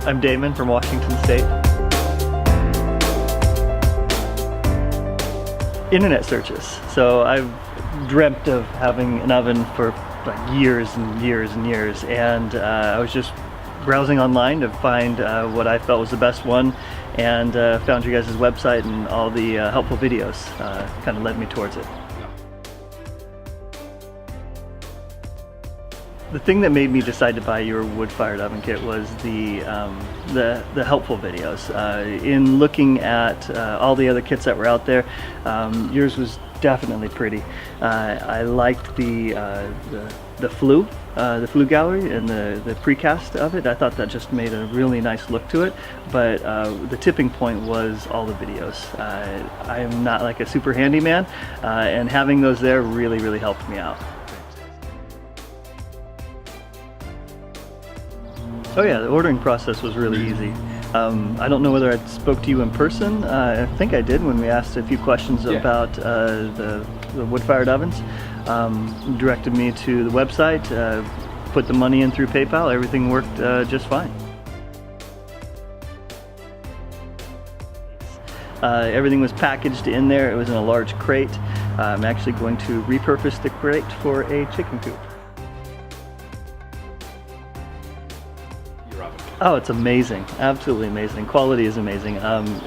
I'm Damen from Washington State. Internet searches. So I've dreamt of having an oven for like years and years and years, and I was just browsing online to find what I felt was the best one, and found you guys' website, and all the helpful videos kind of led me towards it. The thing that made me decide to buy your wood-fired oven kit was the helpful videos. In looking at all the other kits that were out there, yours was definitely pretty. I liked the flue gallery and the precast of it. I thought that just made a really nice look to it. But the tipping point was all the videos. I am not like a super handyman, and having those there really helped me out. Oh yeah, the ordering process was really easy. I don't know whether I spoke to you in person. I think I did when we asked a few questions about the wood-fired ovens. Directed me to the website, put the money in through PayPal. Everything worked just fine. Everything was packaged in there. It was in a large crate. I'm actually going to repurpose the crate for a chicken coop. Oh, it's amazing. Absolutely amazing. Quality is amazing.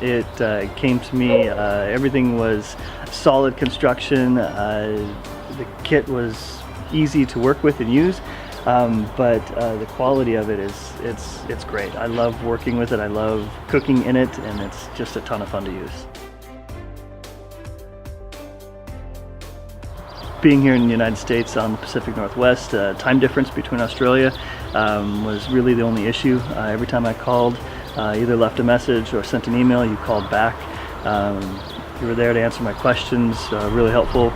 It came to me, everything was solid construction. The kit was easy to work with and use, but the quality of it it's great. I love working with it. I love cooking in it, and it's just a ton of fun to use. Being here in the United States on the Pacific Northwest, time difference between Australia was really the only issue. Every time I called, either left a message or sent an email, you called back. You were there to answer my questions, really helpful.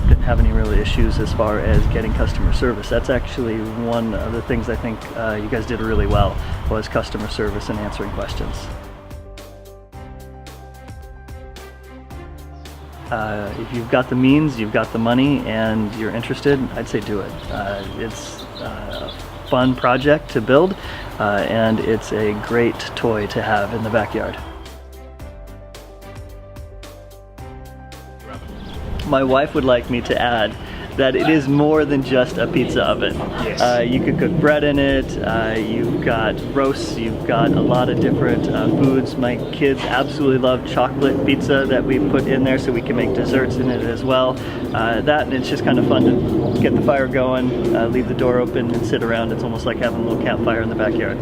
Didn't have any real issues as far as getting customer service. That's actually one of the things I think you guys did really well, was customer service and answering questions. If you've got the means, you've got the money, and you're interested, I'd say do it. It's a fun project to build, and it's a great toy to have in the backyard. My wife would like me to add that it is more than just a pizza oven. Yes. You could cook bread in it, you've got roasts, you've got a lot of different foods. My kids absolutely love chocolate pizza that we put in there, so we can make desserts in it as well. And it's just kind of fun to get the fire going, leave the door open and sit around. It's almost like having a little campfire in the backyard.